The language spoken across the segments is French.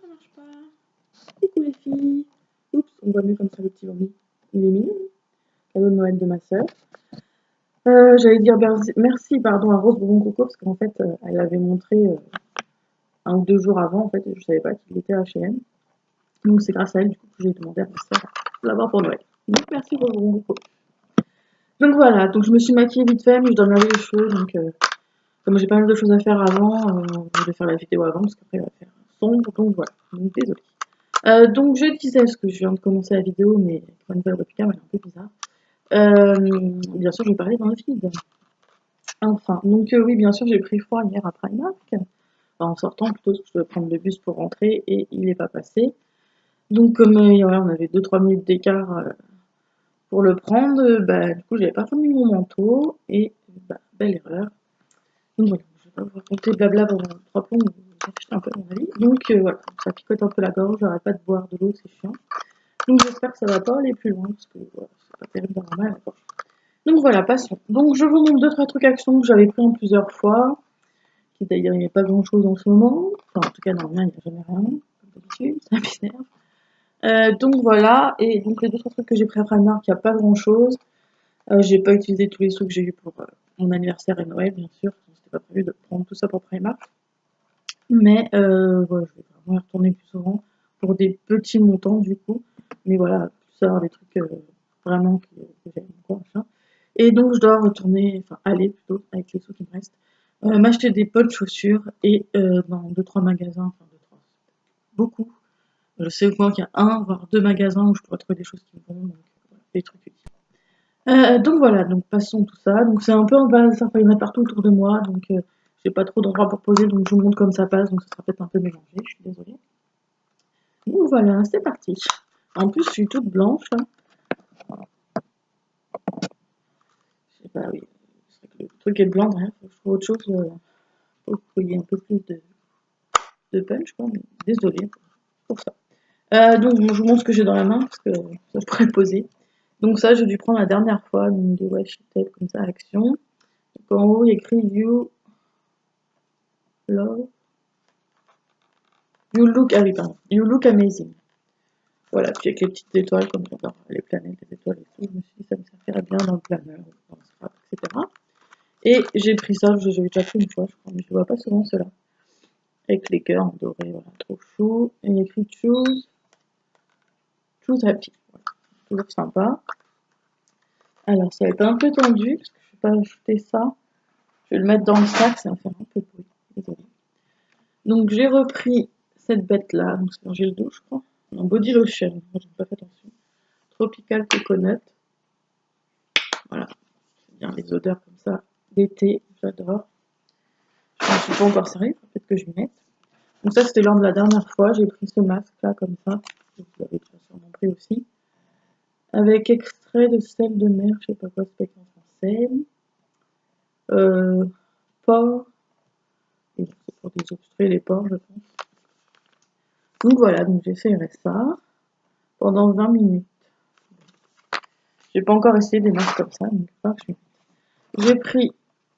ça marche pas. Coucou les filles. Oups, on voit mieux comme ça le petit Bambi. Il est mignon. Cadeau de Noël de ma sœur. J'allais dire merci pardon, à Rose Bonbon Coco parce qu'en fait, elle avait montré 1 ou 2 jours avant, en fait, je savais pas qu'il était à H&M. Donc c'est grâce à elle du coup que j'ai demandé à ma sœur de l'avoir pour Noël. Donc merci Rose Bonbon Coco. Donc voilà, donc je me suis maquillée vite fait, mais je dois me laver les cheveux, donc comme j'ai pas mal de choses à faire avant, je vais faire la vidéo avant parce qu'après il va faire sombre, donc voilà, donc désolée. Donc je disais, parce que je viens de commencer la vidéo, mais pour une période de Picard, elle est un peu bizarre. Bien sûr, je vais parler dans le feed. Enfin, donc oui, bien sûr, j'ai pris froid hier à Primark. Enfin, en sortant plutôt, parce que je devais prendre le bus pour rentrer et il n'est pas passé. Donc comme voilà, on avait 2-3 minutes d'écart pour le prendre, bah, du coup, j'avais pas remis mon manteau et bah, belle erreur. Donc voilà, je vais pas vous raconter blabla pendant 3 plombs, vous affichez un peu mon avis. Donc voilà, ça picote un peu la gorge, j'arrête pas de boire de l'eau, c'est chiant. Donc j'espère que ça va pas aller plus loin, parce que voilà, c'est pas terrible d'avoir mal à la gorge. Donc voilà, passons. Donc je vous montre 2-3 trucs actions que j'avais pris en plusieurs fois. Qui d'ailleurs, il n'y a pas grand chose en ce moment. Enfin, en tout cas, normalement, il n'y a jamais rien, comme d'habitude, ça m'énerve. Donc voilà, et donc les 2-3 trucs que j'ai pris à Primark, il n'y a pas grand chose. J'ai pas utilisé tous les sous que j'ai eu pour mon anniversaire et Noël, bien sûr. C'était pas prévu de prendre tout ça pour Primark. Mais voilà, je vais vraiment y retourner plus souvent pour des petits montants du coup. Mais voilà, plus avoir des trucs vraiment que j'aime quoi, machin. Et donc je dois retourner, enfin aller plutôt avec les sous qui me restent, m'acheter des potes chaussures et dans 2-3 magasins, enfin 2-3, beaucoup. Je sais au moins qu'il y a 1 voire 2 magasins où je pourrais trouver des choses qui me vont, donc voilà, des trucs utiles. Donc voilà, donc passons tout ça. Donc c'est un peu en bas, ça il y en a partout autour de moi, donc j'ai pas trop d'endroits pour poser, donc je vous montre comme ça passe, donc ça sera peut-être un peu mélangé, je suis désolée. Donc voilà, c'est parti. En plus, je suis toute blanche. Je sais pas, oui, c'est vrai que le truc est blanc derrière, faut que je trouve autre chose pour qu'il y ait un peu plus de punch, quoi, mais désolée pour ça. Donc je vous montre ce que j'ai dans la main, parce que ça je pourrais le poser. Donc ça, j'ai dû prendre la dernière fois, donc des washi tape comme ça, action. Donc en haut, il y a écrit You Love. You look, ah oui, pardon. You look amazing. Voilà, puis avec les petites étoiles, comme j'adore les planètes, les étoiles et tout, je me suis dit ça me servirait bien dans le planeur, dans le scrap, etc. Et j'ai pris ça, j'avais déjà pris une fois, je crois, mais je vois pas souvent cela. Avec les cœurs en doré, voilà, trop chou. Et il y a écrit Choose Happy. Voilà, toujours sympa. Alors, ça va être un peu tendu, parce que je ne vais pas ajouter ça. Je vais le mettre dans le sac, ça va faire un peu de bruit. Désolée. Donc, j'ai repris cette bête-là, donc c'est un gel douche, je crois. En body lotion, je n'ai pas fait attention. Tropical Coconut. Voilà, c'est bien les odeurs comme ça d'été, j'adore. Je ne me suis pas encore servi, peut-être que je m'y mette. Donc ça, c'était lors de la dernière fois, j'ai pris ce masque-là comme ça. Vous l'avez déjà sûrement pris aussi. Avec extrait de sel de mer, je sais pas quoi c'est en français. Porc. C'est pour désobstruer les porcs, je pense. Donc voilà, donc j'essaierai ça pendant 20 minutes. J'ai pas encore essayé des masques comme ça, donc il va que j'ai pris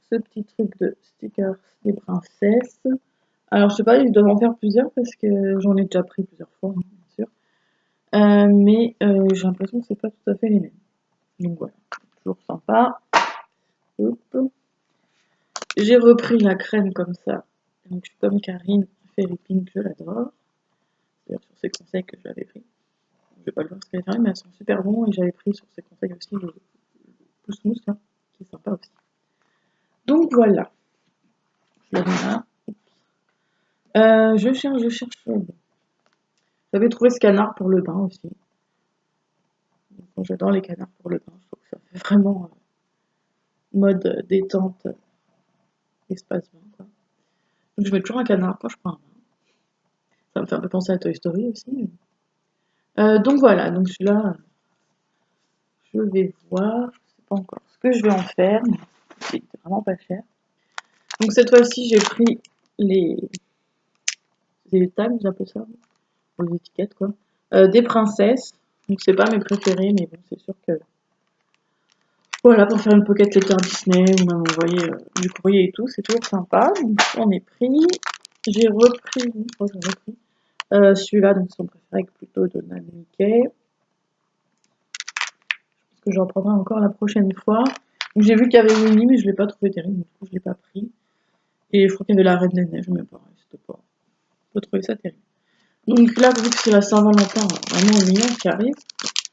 ce petit truc de stickers des princesses. Alors je sais pas, ils doivent en faire plusieurs parce que j'en ai déjà pris plusieurs fois, hein, bien sûr. Mais j'ai l'impression que c'est pas tout à fait les mêmes. Donc voilà, toujours sympa. Hop. J'ai repris la crème comme ça. Donc je suis comme Karine, Fairy Pink, je l'adore. D'ailleurs sur ses conseils que j'avais pris. Je vais pas le voir ce qu'elle a fait, mais elles sont super bons et j'avais pris sur ses conseils aussi le pouce mousse là, qui est sympa aussi. Donc voilà. Je la mets là. Je cherche. Bon. J'avais trouvé ce canard pour le bain aussi. Bon, j'adore les canards pour le bain, je trouve que ça fait vraiment mode détente, espace bain quoi. Donc je mets toujours un canard quand je prends un bain. Ça me fait un peu penser à Toy Story aussi. Donc voilà, donc celui-là, je vais voir, je sais pas encore ce que je vais en faire, mais c'est vraiment pas cher. Donc cette fois-ci, j'ai pris les tags, j'appelle ça, pour les étiquettes quoi, des princesses. Donc c'est pas mes préférés, mais bon, c'est sûr que voilà, pour faire une pocket letter Disney ou même envoyer du courrier et tout, c'est toujours sympa. Donc j'en ai pris, j'ai repris Celui-là, donc son préféré plutôt Donald Mickey. Parce que j'en prendrai encore la prochaine fois. J'ai vu qu'il y avait Winnie, mais je l'ai pas trouvé terrible, du coup je l'ai pas pris. Et je crois qu'il y avait la Reine des Neiges, mais pareil, c'était pas trouvé ça terrible. Donc là, vu que c'est la Saint-Valentin, vraiment mignon qui arrive,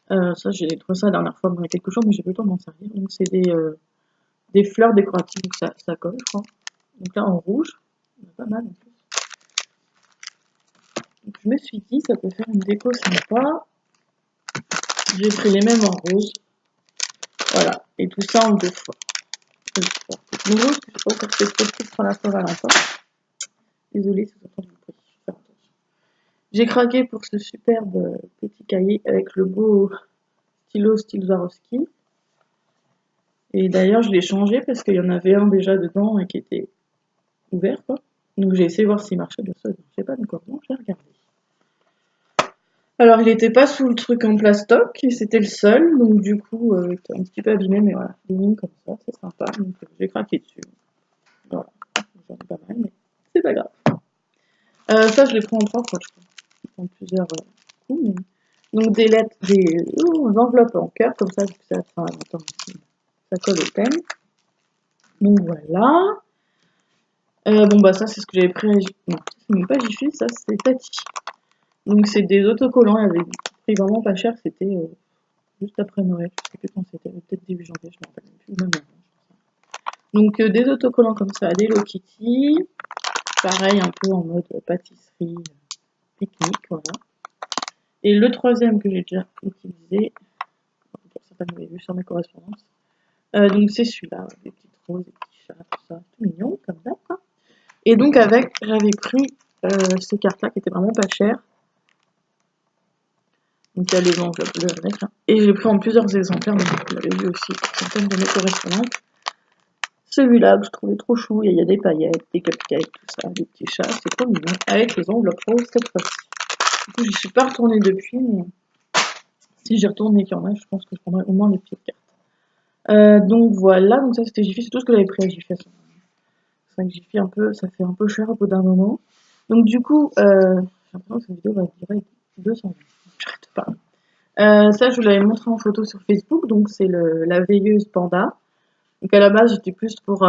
ça j'ai trouvé ça la dernière fois, il y a quelques jours, mais j'ai pas eu le temps d'en servir. Donc c'est des fleurs décoratives, donc ça colle, je crois. Donc là en rouge, il y en a pas mal en plus. Donc je me suis dit, ça peut faire une déco sympa. J'ai pris les mêmes en rose. Voilà, et tout ça en 2 fois. C'est nouveau parce que je sais pas faire cette petite pour la Saint-Valentin. Désolée si vous entendez du bruit, je vais faire attention. J'ai craqué pour ce superbe petit cahier avec le beau stylo style Swarovski. Et d'ailleurs, je l'ai changé parce qu'il y en avait un déjà dedans et qui était ouvert, quoi. Donc j'ai essayé de voir s'il marchait, bien sûr, il marchait pas, donc bon, je l'ai regardé. Alors, il était pas sous le truc en plastoc, et c'était le seul, donc du coup, il était un petit peu abîmé, mais voilà, des lignes comme ça, c'est sympa, donc j'ai craqué dessus. Voilà, j'en ai pas mal, mais c'est pas grave. Ça, je l'ai pris en 3 fois, je crois. En plusieurs coups, mais... Donc des lettres, des enveloppes en cœur, comme ça, ça colle au thème. Donc voilà. Bon bah ça c'est ce que j'avais pris. Non, c'est même pas Jiffy, ça c'est Tati. Donc c'est des autocollants, il y avait des prix vraiment pas cher, c'était juste après Noël, je sais plus quand c'était, peut-être début janvier, je me rappelle même plus, même avant. Donc des autocollants comme ça, des Hello Kitty, pareil un peu en mode pâtisserie, pique-nique, voilà. Et le troisième que j'ai déjà utilisé, pour certains vous avez vu sur mes correspondances, donc c'est celui-là, des petites roses, des petits chats, tout ça, tout mignon comme ça, quoi. Et donc avec, j'avais pris ces cartes-là qui étaient vraiment pas chères. Donc il y a les enveloppes, le mec, hein. Et j'ai pris en plusieurs exemplaires, donc vous l'avez vu aussi pour certaines de mes correspondantes. Celui-là que je trouvais trop chou, il y a des paillettes, des cupcakes, tout ça, des petits chats, c'est trop mignon. Avec les enveloppes roses cette fois-ci. Du coup, j'y suis pas retournée depuis, mais si j'y retourne et qu'il y en a, je pense que je prendrai au moins les petites cartes. Donc voilà, donc ça c'était Jiffy, c'est tout ce que j'avais pris à Jiffy. C'est vrai que Jiffy un peu, ça fait un peu cher au bout d'un moment. Donc du coup, j'ai l'impression que cette vidéo va durer 200 vues. J'arrête pas. Ça, je vous l'avais montré en photo sur Facebook, donc c'est la veilleuse panda. Donc à la base, j'étais plus pour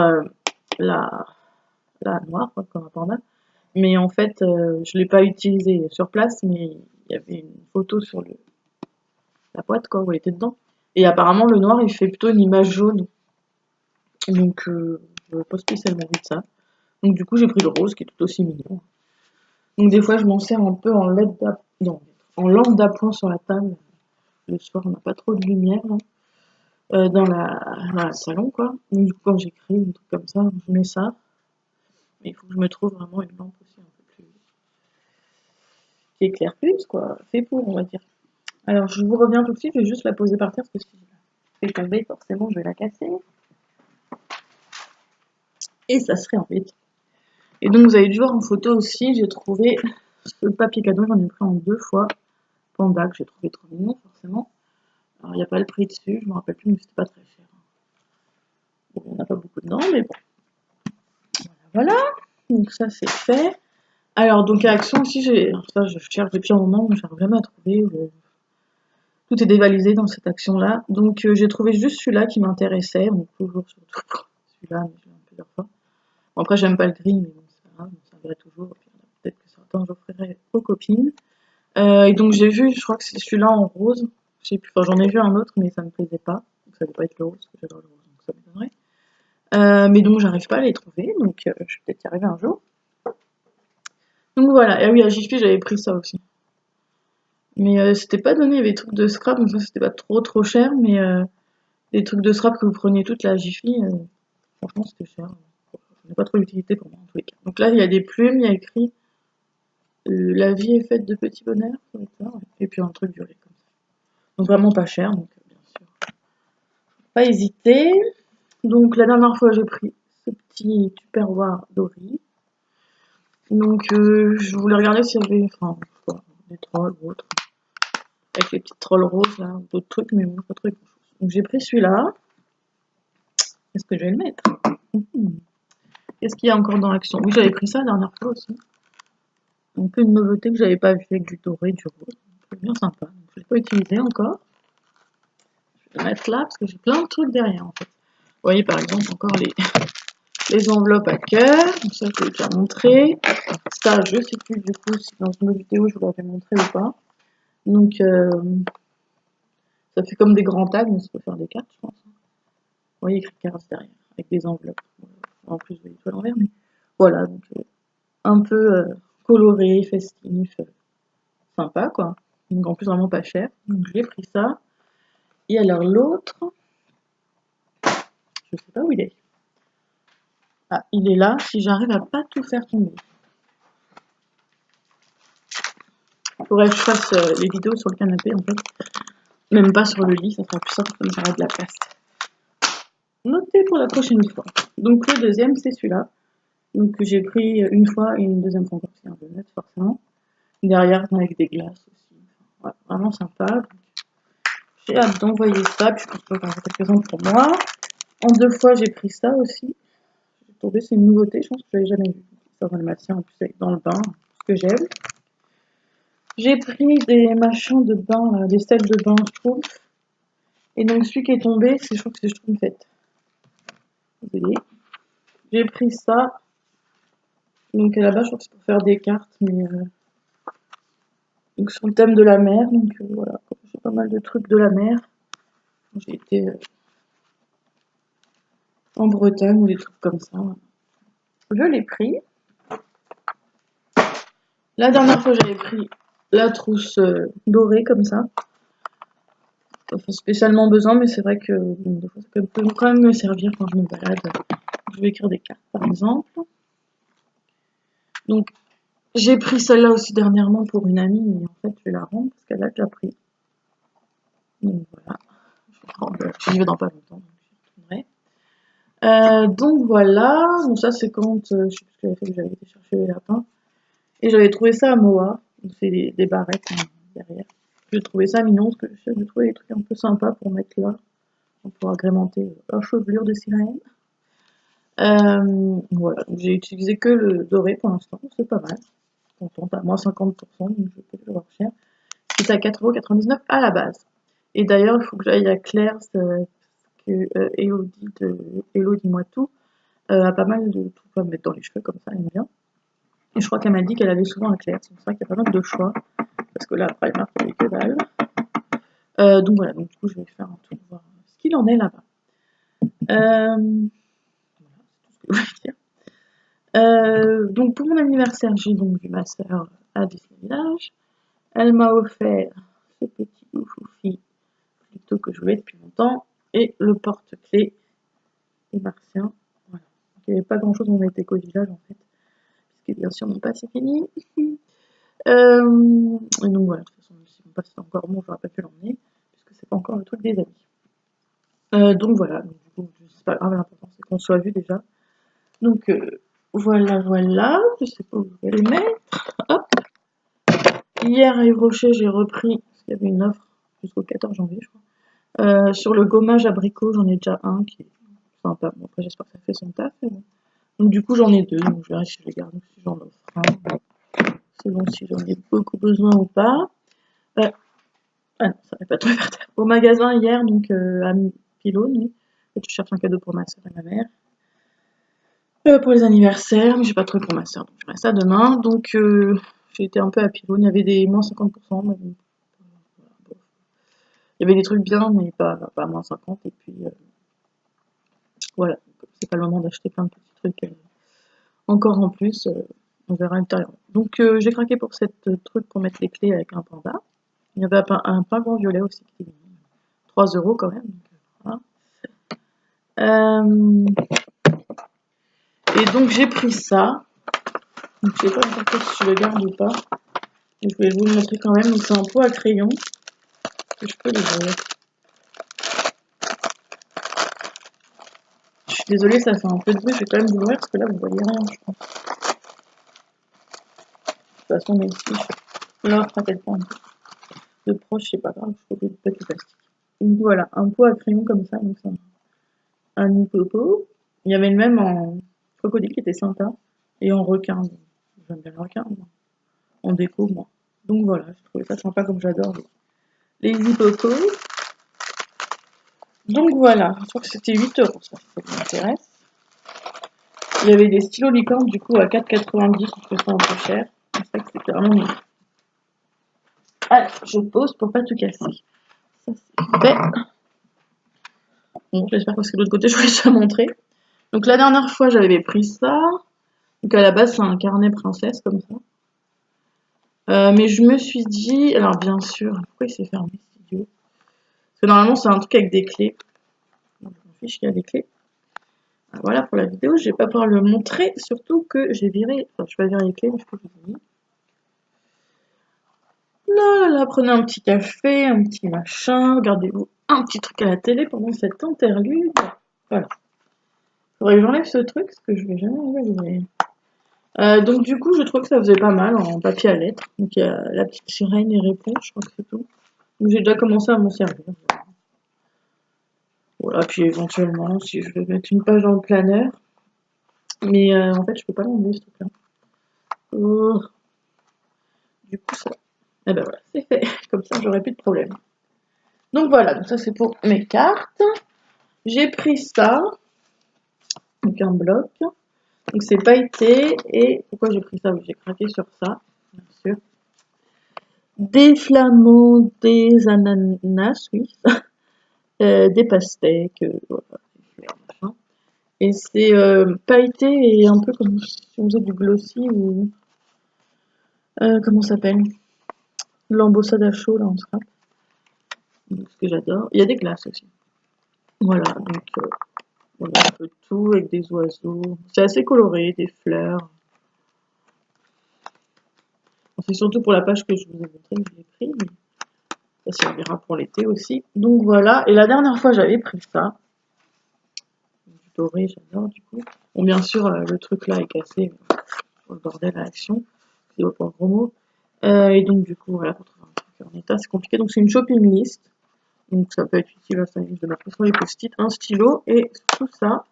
la noire, quoi, comme un panda. Mais en fait, je l'ai pas utilisée sur place, mais il y avait une photo sur la boîte, quoi, où elle était dedans. Et apparemment, le noir, il fait plutôt une image jaune. Donc, je n'avais pas spécialement envie de ça. Donc du coup, j'ai pris le rose, qui est tout aussi mignon. Donc des fois, je m'en sers un peu en en lampe d'appoint sur la table. Le soir, on n'a pas trop de lumière, là, dans le salon, quoi. Donc du coup, quand j'écris, un truc comme ça, je mets ça. Mais il faut que je me trouve vraiment une lampe aussi un peu plus... qui éclaire plus, quoi. Fait pour, on va dire. Alors, je vous reviens tout de suite, je vais juste la poser par terre, parce que si je fais tomber, forcément, je vais la casser. Et ça serait embêtant. Et donc, vous avez dû voir en photo aussi, j'ai trouvé ce papier cadeau, j'en ai pris en 2 fois. Panda, que j'ai trouvé trop mignon, forcément. Alors, il n'y a pas le prix dessus, je me rappelle plus, mais c'était pas très cher. Bon, il n'y en a pas beaucoup dedans, mais bon. Voilà, donc ça c'est fait. Alors, donc à Action aussi, ça je cherche depuis un moment, mais je n'arrive jamais à trouver. Tout est dévalisé dans cette action-là. Donc j'ai trouvé juste celui-là qui m'intéressait, donc toujours surtout pour celui-là, mais je l'ai plusieurs fois. Bon, après, j'aime pas le gris, mais bon, c'est pas grave, ça servirait toujours. Peut-être que certains j'offrirai aux copines. Et donc j'ai vu, je crois que c'est celui-là en rose. Je sais plus, enfin j'en ai vu un autre, mais ça me plaisait pas. Donc ça doit pas être le rose, parce que j'adore le rose, donc ça m'étonnerait. Mais donc j'arrive pas à les trouver, donc je vais peut-être y arriver un jour. Donc voilà, et oui, à Jiffy j'avais pris ça aussi. Mais c'était pas donné, il y avait des trucs de scrap, donc ça c'était pas trop cher, mais les trucs de scrap que vous preniez toutes là à Jiffy, franchement c'était cher. J'en ai pas trop d'utilité pour moi en tous les cas. Donc là il y a des plumes, il y a écrit la vie est faite de petits bonheurs, ça va être ça, ouais. Et puis un truc duré comme ça. Donc vraiment pas cher, donc bien sûr. Pas hésiter. Donc la dernière fois j'ai pris ce petit tupperware doré. Donc je voulais regarder s'il y avait, enfin, des trolls ou autres. Avec les petites trolls roses là, d'autres trucs, mais bon, pas trop grand chose. Donc j'ai pris celui-là. Est-ce que je vais le mettre? Qu'est-ce qu'il y a encore dans l'action? Oui, j'avais pris ça la dernière fois aussi. un peu une nouveauté que j'avais pas vue avec du doré, du rose. C'est bien sympa. Donc, je l'ai pas utilisé encore. Je vais le mettre là parce que j'ai plein de trucs derrière en fait. Vous voyez par exemple encore les enveloppes à cœur. Donc ça je l'ai déjà montré. Ça je sais plus du coup si dans une autre vidéo je vous l'avais montré ou pas. Donc ça fait comme des grands tags, mais ça peut faire des cartes je pense. Vous voyez écrit cartes derrière avec des enveloppes. En plus de l'étoile en vert, mais voilà, donc un peu coloré, festif, sympa quoi. Donc en plus vraiment pas cher. Donc j'ai pris ça. Et alors l'autre, je sais pas où il est. Ah, il est là, si j'arrive à pas tout faire tomber. Faudrait que je fasse les vidéos sur le canapé en fait. Même pas sur le lit, ça sera plus simple, ça me fera de la place. Notez pour la prochaine fois. Donc le deuxième, c'est celui-là. Donc j'ai pris une fois et une deuxième fois encore, c'est un peu net forcément. Derrière, avec des glaces aussi. Ouais, vraiment sympa. J'ai hâte d'envoyer ça, puis je pense que je vais en faire quelques-uns pour moi. En 2 fois, j'ai pris ça aussi. J'ai trouvé, c'est une nouveauté, je pense que je l'avais jamais vu. Ça va le mettre en plus avec dans le bain, ce que j'aime. J'ai pris des machins de bain, là, des sels de bain Schtroumpf. Et donc celui qui est tombé, je crois que c'est Schtroumpf fait. Vous voyez. J'ai pris ça. Donc là-bas, je crois que c'est pour faire des cartes, mais donc sur le thème de la mer. Donc voilà, j'ai pas mal de trucs de la mer. J'ai été en Bretagne ou des trucs comme ça. Je l'ai pris. La dernière fois, j'avais pris la trousse dorée comme ça. Enfin, spécialement besoin, mais c'est vrai que bon, des fois, ça peut quand même me servir quand je me balade. Je vais écrire des cartes, par exemple. Donc, j'ai pris celle-là aussi dernièrement pour une amie, mais en fait, je vais la rendre parce qu'elle a déjà pris. Donc voilà. J'y vais dans pas longtemps, donc j'y retournerai. Donc voilà. Donc ça, c'est quand je sais plus ce que j'avais fait, j'avais été chercher les lapins. Et j'avais trouvé ça à Moa. C'est des barrettes derrière. J'ai trouvé ça mignon parce que j'ai trouvé des trucs un peu sympas pour mettre là. Pour agrémenter la chevelure de sirène. Voilà, j'ai utilisé que le doré pour l'instant, c'est pas mal. Contente à moins 50%, donc je peux le voir cher. C'est à 4,99€ à la base. Et d'ailleurs, il faut que j'aille à Claire's, que Elodie Moi Tout a pas mal de trucs à mettre dans les cheveux, comme ça, elle aime bien. Et je crois qu'elle m'a dit qu'elle allait souvent à Claire's, c'est pour ça qu'il y a pas mal de choix. Parce que là, après, elle m'a fait que dalle. Donc voilà, donc du coup, je vais faire un tour voir ce qu'il en est là-bas. Voilà, c'est tout ce que je voulais dire. Donc pour mon anniversaire, j'ai donc vu ma sœur à Disney Village. Elle m'a offert ce petit oufoufi plutôt que je voulais depuis longtemps et le porte-clés des Martiens. Voilà. Il n'y avait pas grand chose dans mes éco village en fait, puisque bien sûr mon pass est fini. Et donc voilà, de toute façon, si mon pass est encore bon, j'aurais pas pu l'emmener, puisque c'est pas encore le truc des amis. Donc voilà, donc, du coup, c'est pas grave, l'important c'est qu'on soit vu déjà. Donc voilà, voilà, je sais pas où je vais les mettre. Hop. Hier à Yves Rocher, j'ai repris, parce qu'il y avait une offre jusqu'au 14 janvier, je crois. Sur le gommage abricot, j'en ai déjà un qui est sympa. Bon, après, j'espère que ça fait son taf. Bon. Donc, du coup, j'en ai deux. Donc, je verrai si je les garde ou si j'en offre un. Selon si j'en ai beaucoup besoin ou pas. Ah non, ça va pas trop faire taire. Au magasin hier, donc à Pylône, oui. Je cherche un cadeau pour ma soeur et ma mère. Pour les anniversaires, mais j'ai pas trouvé pour ma soeur, donc je ferai ça demain. Donc j'ai été un peu à Pylône, il y avait des moins 50%, mais bon, il y avait des trucs bien, mais pas moins 50. Et puis voilà, c'est pas le moment d'acheter plein de petits trucs encore en plus. On verra ultérieurement. Donc j'ai craqué pour cette truc pour mettre les clés avec un panda. Il y avait un pingouin violet aussi qui était 3€ quand même. Donc, voilà. Et donc j'ai pris ça. Donc je sais pas encore si je le garde ou pas. Je vais vous le montrer quand même. Donc c'est un pot à crayon. Que je peux l'ouvrir. Je suis désolée, ça fait un peu de bruit. Je vais quand même vous l'ouvrir parce que là vous voyez rien, je pense. De toute façon, même si je l'offre à quel point de proche, c'est pas grave. Je suis obligée de mettre le plastique. Donc voilà, un pot à crayon comme ça. Donc c'est un hippopot. Il y avait le même en crocodile qui était sympa. Et en requin. J'aime bien le requin. en déco, moi. Donc voilà, je trouvais ça sympa comme j'adore les hippocos. Donc voilà, je crois que c'était 8 €, ça vous intéresse. Il y avait des stylos licorne du coup à 4,90 €, je trouve ça un peu cher. C'est vrai que c'était vraiment bien. Allez, je pose pour pas tout casser. Ça c'est fait. Bon, j'espère parce que de l'autre côté je vous l'ai déjà montré. Donc la dernière fois j'avais pris ça. Donc à la base c'est un carnet princesse comme ça. Mais je me suis dit, alors bien sûr, pourquoi il s'est fermé cet idiot? Parce que normalement c'est un truc avec des clés. Donc, je m'en fiche qu'il y a des clés. Voilà pour la vidéo, je vais pas pouvoir le montrer, surtout que j'ai viré, enfin je vais pas virer les clés, mais je peux vous dire. Là, là, prenez un petit café, un petit machin, regardez-vous un petit truc à la télé pendant cette interlude. Voilà. Faudrait que j'enlève ce truc, parce que je vais jamais arriver à l'ouvrir. Donc du coup, je trouve que ça faisait pas mal en papier à lettres. Donc il y a la petite sirène et réponse, je crois que c'est tout. Donc j'ai déjà commencé à m'en servir. Voilà, puis éventuellement, si je veux mettre une page dans le planeur. Mais en fait, je peux pas l'enlever ce truc-là. Oh. Du coup, ça... Et ben voilà, c'est fait. Comme ça, j'aurai plus de problème. Donc voilà, donc ça c'est pour mes cartes. J'ai pris ça. Donc un bloc. Donc c'est pailleté. Et pourquoi j'ai pris ça? Oui, j'ai craqué sur ça, bien sûr. Des flamands, des ananas, oui. Des pastèques, voilà. Et c'est pailleté et un peu comme si on faisait du glossy ou... comment ça s'appelle? L'embossade à chaud, là, en scrap. Donc, ce que j'adore. Il y a des glaces aussi. Voilà, donc on a un peu de tout avec des oiseaux. C'est assez coloré, des fleurs. C'est surtout pour la page que je vous ai montré que je l'ai pris, mais ça servira pour l'été aussi. Donc voilà, et la dernière fois j'avais pris ça. Du doré, j'adore du coup. Bon, bien sûr, le truc là est cassé pour le bordel à Action. C'est pas un gros mot. Et donc du coup, voilà, pour trouver un truc en état, c'est compliqué. Donc c'est une shopping list. Donc ça peut être utile à ça, de mettre sur les post-it, un stylo et tout ça.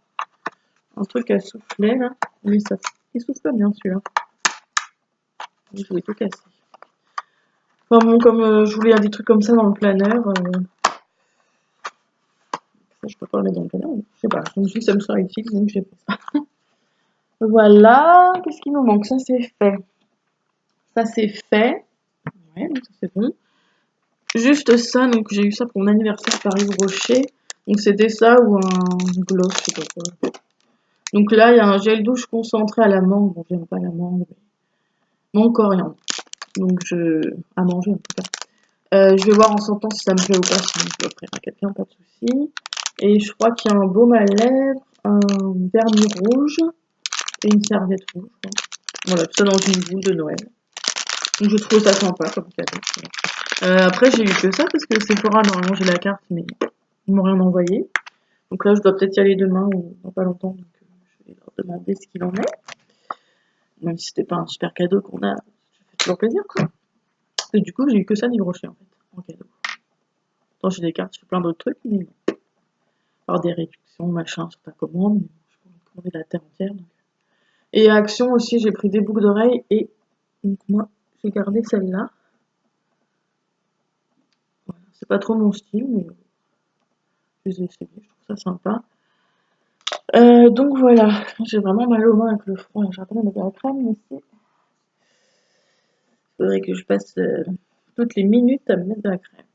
Un truc à souffler là. Mais ça, il souffle pas bien celui-là. Je vais tout casser. Enfin bon, comme je voulais des trucs comme ça dans le planeur, ça je peux pas le mettre dans le planeur, je sais pas. Je me suis dit ça me sera utile, donc j'ai fait ça. Voilà, qu'est-ce qui nous manque? Ça c'est fait. Ça c'est fait. Ouais, donc ça c'est bon. Juste ça, donc j'ai eu ça pour mon anniversaire par Yves Rocher. Donc c'était ça ou un gloss, je sais pas quoi. Donc là, il y a un gel douche concentré à la mangue. Bon, j'aime pas la mangue, mais mangue coriandre. Donc à manger en tout cas. Je vais voir en sortant si ça me plaît ou pas, sinon je vais offrir à quelqu'un, pas de souci. Et je crois qu'il y a un baume à lèvres, un vernis rouge et une serviette rouge. Voilà, tout ça dans une boule de Noël. Donc je trouve ça sympa comme cadeau. Après, j'ai eu que ça parce que Sephora, normalement j'ai la carte, mais ils m'ont rien envoyé. Donc là, je dois peut-être y aller demain ou dans pas longtemps. Donc je vais leur demander ce qu'il en est. Même si c'était pas un super cadeau qu'on a, ça fait toujours plaisir quoi. Et du coup, j'ai eu que ça d'Yves Rocher en fait, en cadeau. Pourtant, j'ai des cartes sur plein d'autres trucs, mais non. Alors des réductions, machin, sur ta commande, mais je peux commander la terre entière. Donc. Et à Action aussi, j'ai pris des boucles d'oreilles et donc moi, j'ai gardé celle-là. Voilà. C'est pas trop mon style, mais je les ai essayées, je trouve ça sympa. Donc voilà, j'ai vraiment mal aux mains avec le front, j'ai pas mettre de la crème, mais il faudrait que je passe toutes les minutes à me mettre de la crème.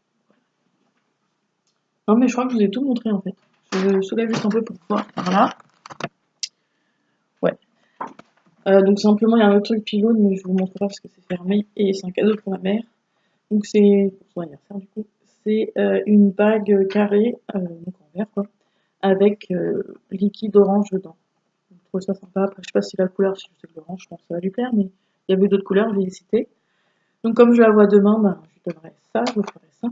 Non mais je crois que je vous ai tout montré en fait. Je soulève juste un peu pour voir, voilà. Ouais. Donc simplement il y a un autre truc pylône, mais je vous montre pas parce que c'est fermé et c'est un cadeau pour ma mère. Donc c'est pour son anniversaire du coup. C'est une bague carrée, donc en verre quoi, avec liquide orange dedans. Je trouve ça sympa. Après je sais pas si la couleur, si je sais que l'orange, je pense que ça va lui plaire, mais il y avait d'autres couleurs, je vais les citer. Donc comme je la vois demain, bah, je lui donnerai ça, je vous ferai ça.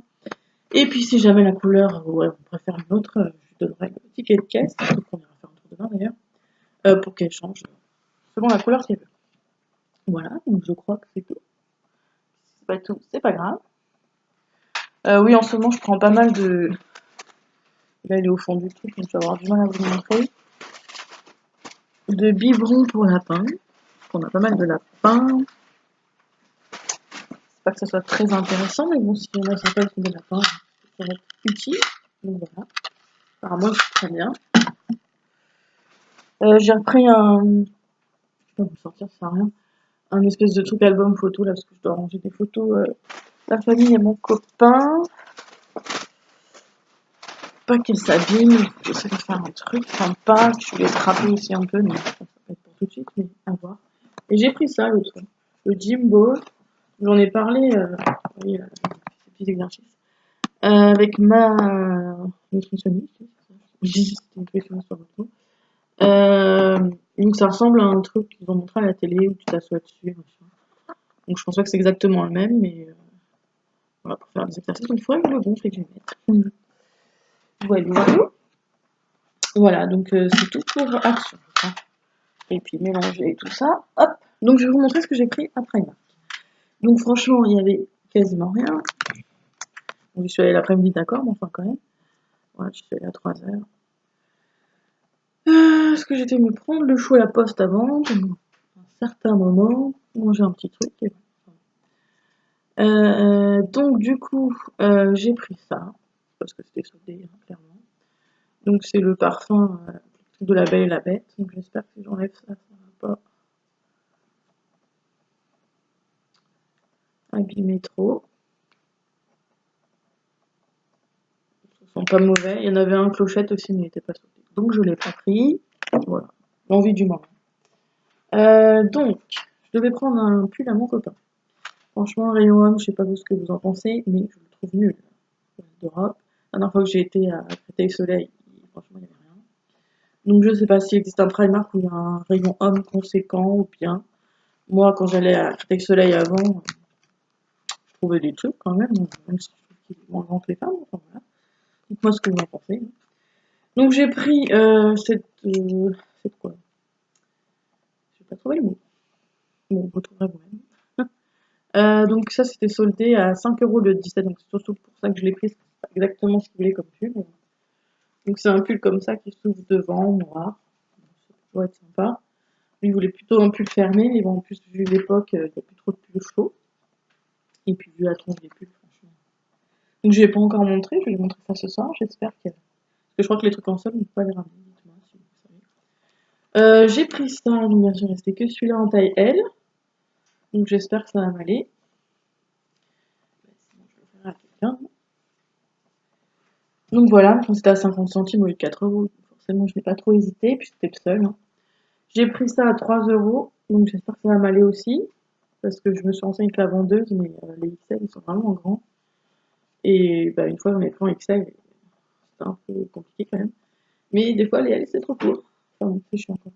Et puis si jamais la couleur, ouais, on préfère une autre, je lui donnerai le ticket de caisse, on ira faire un tour demain d'ailleurs, pour qu'elle change selon la couleur qu'elle veut. Voilà, donc je crois que c'est tout. Si c'est pas tout, c'est pas grave. Oui, en ce moment, je prends pas mal de... Là, il est au fond du truc, donc je vais avoir du mal à vous montrer. De biberons pour lapins. On a pas mal de lapins. pas que ça soit très intéressant, mais bon, si on a sympa avec des lapins, ça va être utile. Donc voilà. Apparemment, c'est très bien. J'ai repris un... Je vais pas me sortir, ça sert à rien. Un espèce de truc album photo, là, parce que je dois ranger des photos de la famille et mon copain. Pas qu'elle s'abîme, j'essaie de faire un truc sympa, que je vais scraper aussi un peu, mais ça va pas être pour tout de suite, mais à voir. Et j'ai pris ça l'autre fois, le Jimbo, j'en ai parlé, vous voyez, ces petits exercices, avec ma nutritionniste, c'était une question sur votre mot. Donc ça ressemble à un truc qu'ils ont montré à la télé où tu t'assois dessus, machin. Donc je pense pas que c'est exactement le même, mais voilà, pour faire des exercices, donc il faudrait que je le gonfle et que je le mette. Voilà, donc c'est tout pour Action. Et puis mélanger tout ça, hop. Donc je vais vous montrer ce que j'ai pris à Primark. Donc franchement, il y avait quasiment rien. Bon, je suis allée l'après-midi, d'accord, mais enfin quand même. Voilà, je suis allée à 3h. Est-ce que j'étais me prendre le chou à la poste avant, un certain moment, manger un petit truc. Et... donc du coup, j'ai pris ça, parce que c'était soldé, hein, clairement. Donc c'est le parfum de La Belle et la Bête. Donc j'espère que si j'enlève ça, ça va pas abîmer trop. Ils sont pas mauvais. Il y en avait un Clochette aussi, mais il n'était pas soldé. Donc je l'ai pas pris. Voilà, l'envie du moment. Donc, je devais prendre un pull à mon copain. Franchement, rayon homme, je sais pas ce que vous en pensez, mais je le trouve nul. D'Europe. La dernière fois que j'ai été à Créteil-Soleil, franchement, il n'y avait rien. Donc je sais pas s'il existe un Primark où il y a un rayon homme conséquent ou bien. Moi, quand j'allais à Créteil-Soleil avant, je trouvais des trucs quand même si je trouve qu'ils sont moins grands que les femmes. Enfin, voilà. Dites-moi ce que vous en pensez. Donc j'ai pris cette quoi? Je vais pas trouver le mot. Bon, vous trouverez vous-même. Donc ça c'était soldé à 5€ le 17, donc c'est surtout pour ça que je l'ai pris, c'est pas exactement ce qu'il voulait comme pull. Donc c'est un pull comme ça qui s'ouvre devant, noir. Ça pourrait être sympa. Lui il voulait plutôt un pull fermé, mais bon en plus vu l'époque, il n'y a plus trop de pulls chauds. Et puis vu la tronche des pulls, franchement. Donc je ne l'ai pas encore montré, je vais lui montrer ça ce soir, j'espère que... Parce que je crois que les trucs en sol, on ne peut pas les ramener, dites-moi si vous savez. J'ai pris ça, donc bien sûr restait que celui-là en taille L. Donc j'espère que ça va m'aller. Sinon je le ferai à quelqu'un. Donc voilà, c'était à 50 centimes au lieu de 4€. Forcément je n'ai pas trop hésité, puis c'était le seul. Hein. J'ai pris ça à 3€, donc j'espère que ça va m'aller aussi. Parce que je me suis renseignée avec la vendeuse, mais les XL ils sont vraiment grands. Et bah, une fois j'en ai pris en XL, c'était un peu compliqué quand même. Mais des fois les L c'est trop court. Enfin bon, c'est chiant quoi.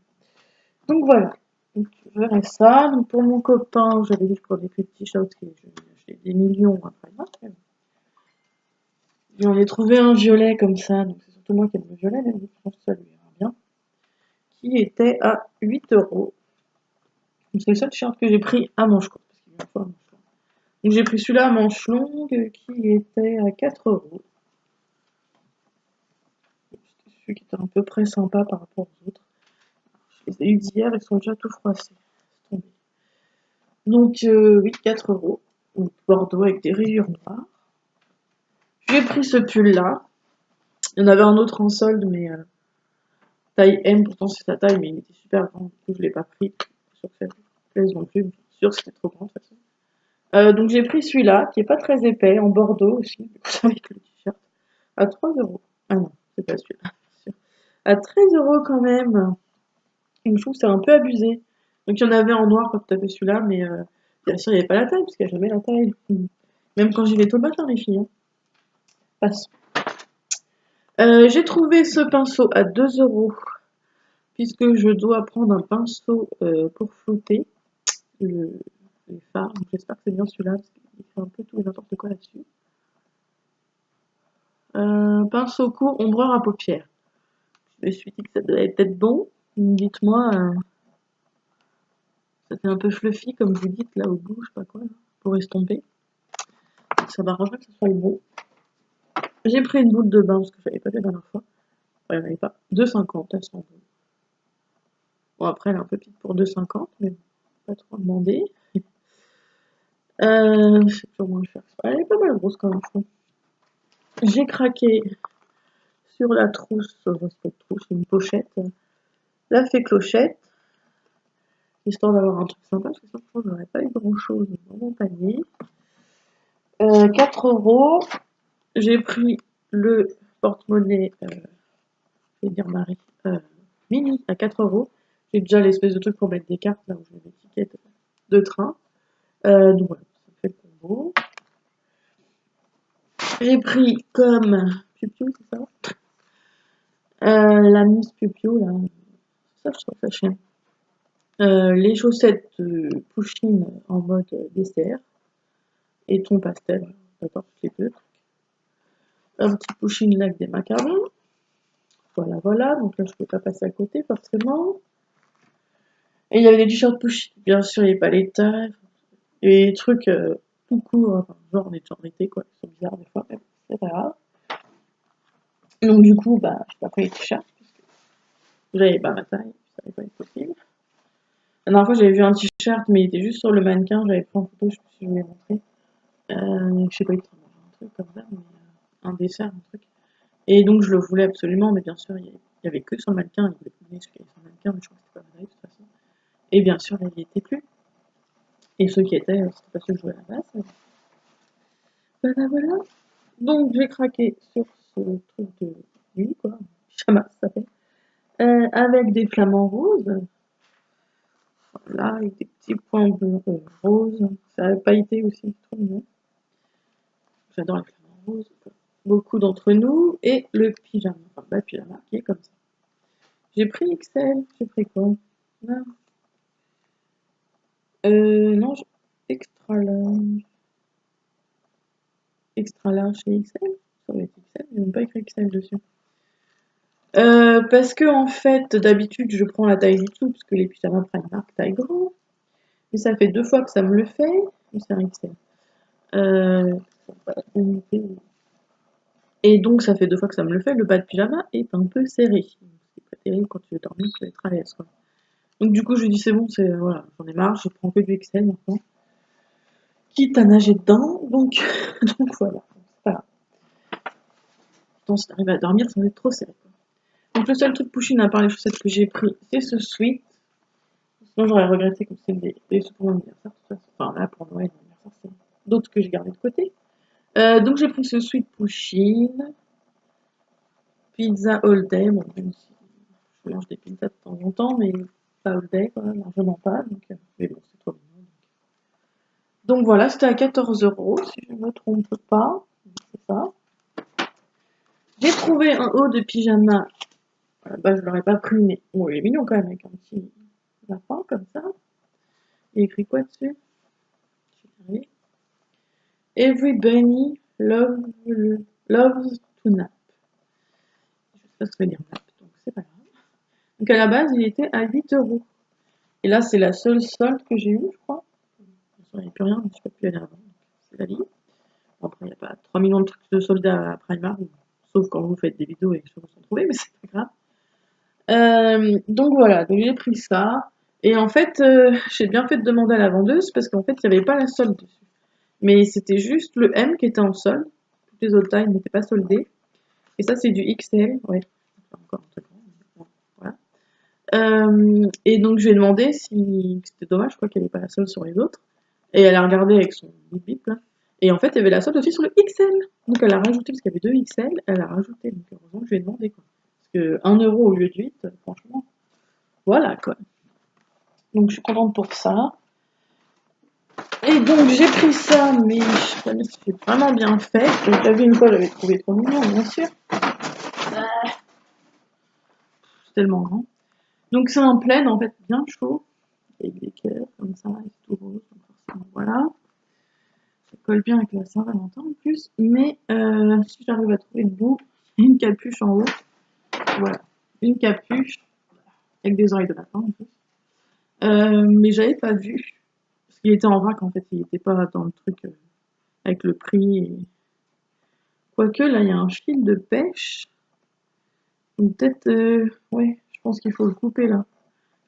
Donc voilà. Donc je verrai ça. Donc pour mon copain, j'avais dit que pour des petits shorts, je vais acheter des millions après. J'en ai trouvé un violet comme ça, donc c'est surtout moi qui aime le violet, mais je pense que ça lui ira bien. Qui était à 8€. C'est le seul t-shirt que j'ai pris à manches courtes, parce qu'il y a une fois à manches longues. Donc j'ai pris celui-là à manches longues qui était à 4€. C'était celui qui était à peu près sympa par rapport aux autres. Je les ai eu d'hier, ils sont déjà tout froissés. Donc oui, 4€. Donc bordeaux avec des rayures noires. J'ai pris ce pull-là. Il y en avait un autre en solde, mais taille M, pourtant c'est sa taille, mais il était super grand, du coup je l'ai pas pris. Je suis sûre que ça me plaise non plus, bien sûr que c'était trop grand de toute façon. Donc j'ai pris celui-là, qui est pas très épais, en bordeaux aussi, du coup avec le t-shirt, à 3€. Ah non, c'est pas celui-là, bien sûr. À 13€ quand même. Donc je trouve que c'est un peu abusé. Donc il y en avait en noir quand tu avais celui-là, mais bien sûr il n'y avait pas la taille, parce qu'il n'y a jamais la taille. Même quand j'y vais tôt le matin, les filles. Hein. Passe. J'ai trouvé ce pinceau à 2€. Puisque je dois prendre un pinceau pour flouter les fards. J'espère que c'est bien celui-là, parce qu'il fait un peu tout et n'importe quoi là-dessus. Pinceau court, ombreur à paupières. Je me suis dit que ça devait être bon. Dites-moi, ça fait un peu fluffy, comme vous dites, là au bout, je sais pas quoi, là, pour estomper. Ça m'arrangerait que ce soit bon. J'ai pris une boule de bain, parce que je l'avais pas fait la dernière fois. Enfin, il n'y en avait pas. 2,50, elle sent bon. Bon, après, elle est un peu petite pour 2,50, mais pas trop demandé. C'est toujours moins cher. Elle est pas mal grosse quand même, je trouve. J'ai craqué sur la trousse, une pochette. La fée clochette, histoire d'avoir un truc sympa, parce que sinon, je pense que j'aurais pas eu grand chose dans mon panier. 4 euros. J'ai pris le porte-monnaie, je vais dire Marie, mini à 4 euros. J'ai déjà l'espèce de truc pour mettre des cartes, là où je mets des tickets de train. Donc voilà, ça fait le combo. J'ai pris comme Piu-Piu, c'est ça la mousse Piu-Piu, là. Ça, je trouve ça chien. Les chaussettes Pusheen en mode dessert. Et ton pastel, d'accord, les deux. Un petit Pusheen là avec des macarons. Voilà, voilà. Donc là, je ne peux pas passer à côté, forcément. Et il y avait des t-shirts Pusheen, bien sûr, les palettes. Et des trucs tout court, enfin, genre en été, quoi. Ils sont bizarres des fois, mais c'est pas grave. Donc du coup, bah, j'ai pas pris les t-shirts, parce que j'avais pas ma taille, ça n'allait pas être possible. La dernière fois, j'avais vu un t-shirt, mais il était juste sur le mannequin, j'avais pris en photo, je sais pas si je vous l'ai montré. Je sais pas, il était un truc comme ça, mais un dessert, un truc. Et donc je le voulais absolument, mais bien sûr, il y avait que sur le mannequin, il voulait pas celui qui avait sur le mannequin, mais je crois que c'était pas vrai de toute façon. Et bien sûr, là, il n'y était plus. Et ceux qui étaient, c'était pas ceux que je voulais à la base. Voilà, voilà. Donc j'ai craqué sur ce truc de nuit, quoi. Pyjama, ça s'appelle. Avec des flamants roses. Voilà, avec des petits points bleus roses. Ça a pailleté aussi, trop mignon. J'adore les flamants roses. Beaucoup d'entre nous. Et le pyjama, enfin le pyjama qui est comme ça. J'ai pris XL, j'ai pris quoi? Non, non, extra large. Extra large et XL? Ça doit être XL, j'ai même pas écrit XL dessus. Parce que en fait, d'habitude, je prends la taille du dessous, parce que les pyjamas Primark taille grand. Mais ça fait 2 fois que ça me le fait. Mais c'est un XL. Voilà, et donc, ça fait 2 fois que ça me le fait. Le bas de pyjama est un peu serré. C'est pas terrible quand tu veux dormir, tu vas être à l'aise, quoi. Donc, du coup, je lui dis, c'est bon, voilà, j'en ai marre, je prends que du XL maintenant. Quitte à nager dedans, donc, donc voilà. Voilà. Pourtant, si t'arrives à dormir, ça va être trop serré, quoi. Donc, le seul truc Pusheen à part les chaussettes que j'ai pris, c'est ce sweat. Sinon, j'aurais regretté comme c'est des sous pour mon anniversaire, de toute façon. Enfin, là, pour Noël, l'anniversaire, c'est d'autres que j'ai gardé de côté. Donc, j'ai pris ce sweat Pusheen. Pizza all day, bon, même si je mange des pizzas de temps en temps, mais pas all day, quoi, largement pas. Donc, mais bon, c'est trop mignon. Donc voilà, c'était à 14 euros, si je ne me trompe pas. C'est ça. J'ai trouvé un haut de pyjama. Bah, je l'aurais pas pris, mais bon, il est mignon quand même, avec un petit lapin comme ça. Il est écrit quoi dessus? Every bunny loves to nap. Je sais pas ce que ça veut dire nap, donc c'est pas grave. Donc à la base, il était à 8 euros. Et là, c'est la seule solde que j'ai eue, je crois. Il n'y a plus rien, mais je ne peux plus aller avant. C'est la vie. Bon, après, il n'y a pas 3 millions de trucs de soldats à Primark, sauf quand vous faites des vidéos et que je vous en trouvez, mais c'est pas grave. Donc voilà, donc j'ai pris ça. Et en fait, j'ai bien fait de demander à la vendeuse parce qu'en fait, il n'y avait pas la solde dessus. Mais c'était juste le M qui était en solde. Toutes les autres tailles n'étaient pas soldées. Et ça, c'est du XL. Ouais, encore un truc. Bon, voilà. Et donc, je lui ai demandé si c'était dommage, quoi, qu'il n'y avait pas la solde sur les autres. Et elle a regardé avec son bip bip là. Et en fait, il y avait la solde aussi sur le XL. Donc elle a rajouté, parce qu'il y avait 2 XL, elle a rajouté. Donc heureusement que je lui ai demandé, quoi. Parce que 1 euro au lieu de 8, franchement, voilà, quoi. Donc je suis contente pour ça. Et donc j'ai pris ça, mais je sais pas si c'est vraiment bien fait. Donc la vu une fois, j'avais trouvé trop mignon, bien sûr. C'est tellement grand. Donc c'est un plaid, en fait, bien chaud. Avec des cœurs, comme ça, et tout rose. Donc forcément, voilà. Ça colle bien avec la Saint-Valentin en plus. Mais si j'arrive à trouver debout, une capuche en haut. Voilà. Une capuche avec des oreilles de lapin en plus. Mais j'avais pas vu. Parce qu'il était en vrac en fait, il était pas dans le truc avec le prix. Quoique là, il y a un fil de pêche. Donc peut-être, ouais, je pense qu'il faut le couper là.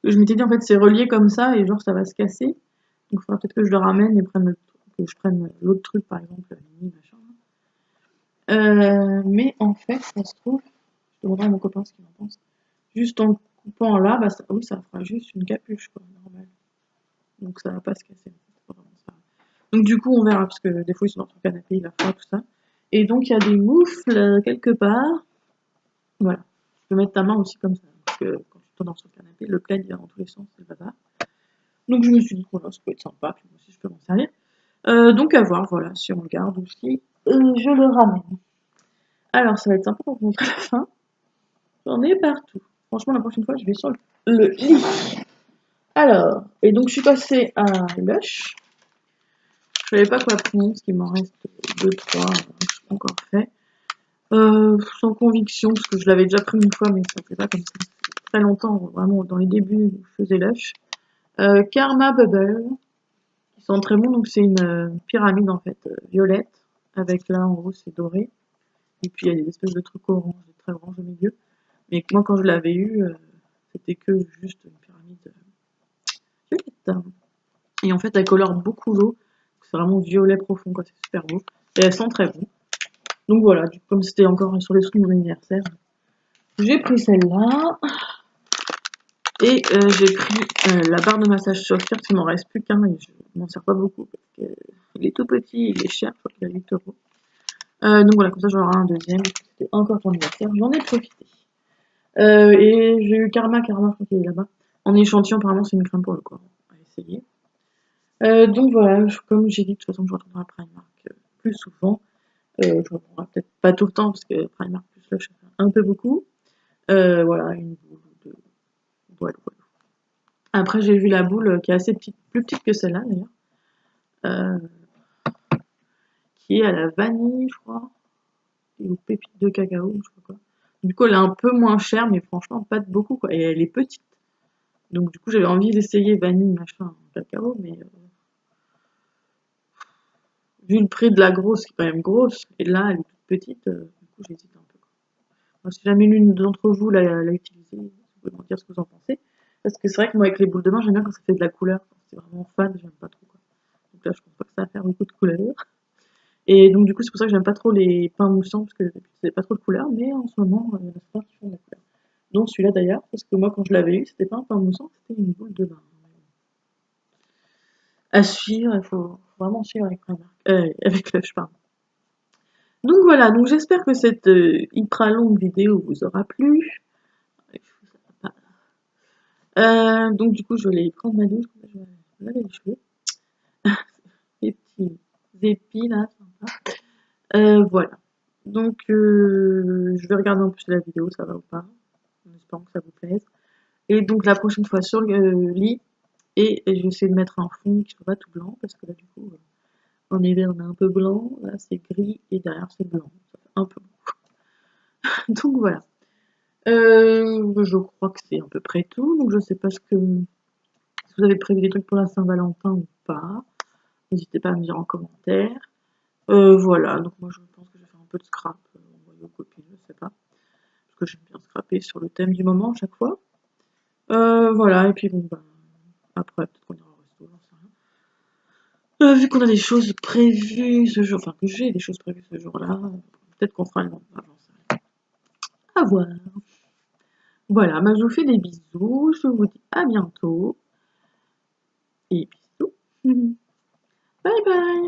Je m'étais dit en fait c'est relié comme ça et genre ça va se casser. Donc il faudra peut-être que je le ramène et prenne que je prenne l'autre truc, par exemple, mini, machin. Mais en fait, ça se trouve, je demanderai à mon copain ce qu'il en pense. Juste en coupant là, bah oui, ça fera juste une capuche, quoi, normal. Donc ça va pas se casser. C'est pas vraiment ça. Donc du coup, on verra, parce que des fois, ils sont dans son canapé, il va faire tout ça. Et donc, il y a des moufles quelque part. Voilà. Tu peux mettre ta main aussi comme ça, parce que quand tu es dans son canapé, le plaid, il va dans tous les sens, c'est le bazar. Donc je me suis dit, voilà, ça peut être sympa, puis moi aussi, je peux m'en servir. Donc à voir, voilà, si on le garde ou si je le ramène. Alors, ça va être sympa pour vous montrer la fin. J'en ai partout. Franchement, la prochaine fois, je vais sur le lit. Alors, et donc je suis passée à Lush. Je savais pas quoi prendre, parce qu'il m'en reste 2-3, je n'ai pas encore fait. Sans conviction, parce que je l'avais déjà pris une fois, mais ça ne fait pas comme ça. Très longtemps, vraiment dans les débuts où je faisais Lush. Karma Bubble, qui sont très bons, donc c'est une pyramide en fait, violette, avec là en haut c'est doré. Et puis il y a des espèces de trucs orange, très orange au milieu. Mais moi quand je l'avais eu, c'était que juste une pyramide violette. Et en fait elle colore beaucoup l'eau, c'est vraiment violet profond, quoi, c'est super beau. Et elles sont très bon. Donc voilà, comme c'était encore sur les sous de mon anniversaire, j'ai pris celle-là. Et j'ai pris la barre de massage Soft Serve, il m'en reste plus qu'un et je m'en sers pas beaucoup parce qu'il est tout petit, il est cher, je crois qu'il a 8 euros. Donc voilà, comme ça j'en aurai un deuxième. C'était encore ton anniversaire, j'en ai profité. Et j'ai eu Karma, je crois qu'il est là-bas. En échantillon, apparemment c'est une crème pour le corps. On va essayer. Donc voilà, comme j'ai dit, de toute façon je retournerai à Primark plus souvent. Je retournerai peut-être pas tout le temps parce que Primark plus Lush, ça fait un peu beaucoup. Voilà, une boule de... Voilà. Après, j'ai vu la boule qui est assez petite, plus petite que celle-là d'ailleurs, qui est à la vanille, je crois, et aux pépites de cacao, je sais pas quoi. Du coup, elle est un peu moins chère, mais franchement, pas de beaucoup, quoi. Et elle est petite. Donc, du coup, j'avais envie d'essayer vanille, machin, cacao, mais vu le prix de la grosse, qui est quand même grosse, et là, elle est toute petite, du coup, j'hésite un peu, quoi. Moi, si jamais l'une d'entre vous l'a utilisée, vous pouvez me dire ce que vous en pensez. Parce que c'est vrai que moi, avec les boules de bain, j'aime bien quand ça fait de la couleur. Quand c'est vraiment fan, j'aime pas trop, quoi. Donc là, je pense pas que ça va faire beaucoup de couleur. Et donc, du coup, c'est pour ça que j'aime pas trop les pains moussants, parce que c'est pas trop de couleur, mais en ce moment, il y en a certains qui font de la couleur. Donc, celui-là d'ailleurs, parce que moi, quand je l'avais eu, c'était pas un pain moussant, c'était une boule de bain. À suivre, il faut vraiment suivre avec Primark, avec Lush, pardon. Donc voilà, donc j'espère que cette hyper longue vidéo vous aura plu. Donc du coup, je vais aller prendre ma douche, je vais laver les cheveux. Les petits épis là, sympa. Voilà. Donc, je vais regarder en plus la vidéo, ça va ou pas, en espérant que ça vous plaise. Et donc, la prochaine fois sur le lit, et je vais essayer de mettre un fond qui soit pas tout blanc, parce que là, du coup, en hiver, on est un peu blanc, là, c'est gris, et derrière, c'est blanc. Ça fait un peu beaucoup. Donc, voilà. Je crois que c'est à peu près tout, donc je sais pas si vous avez prévu des trucs pour la Saint-Valentin ou pas. N'hésitez pas à me dire en commentaire. Voilà, donc moi, je pense que je vais faire un peu de scrap, envoyer aux copines, je sais pas. Parce que j'aime bien scraper sur le thème du moment à chaque fois. Voilà, et puis bon, bah, après, peut-être qu'on ira au resto, j'en sais rien. Vu qu'on a des choses prévues ce jour, enfin que j'ai des choses prévues ce jour-là, peut-être qu'on fera le lendemain, j'en sais rien. À voir. Voilà, bah, je vous fais des bisous, je vous dis à bientôt, et bisous. Bye bye.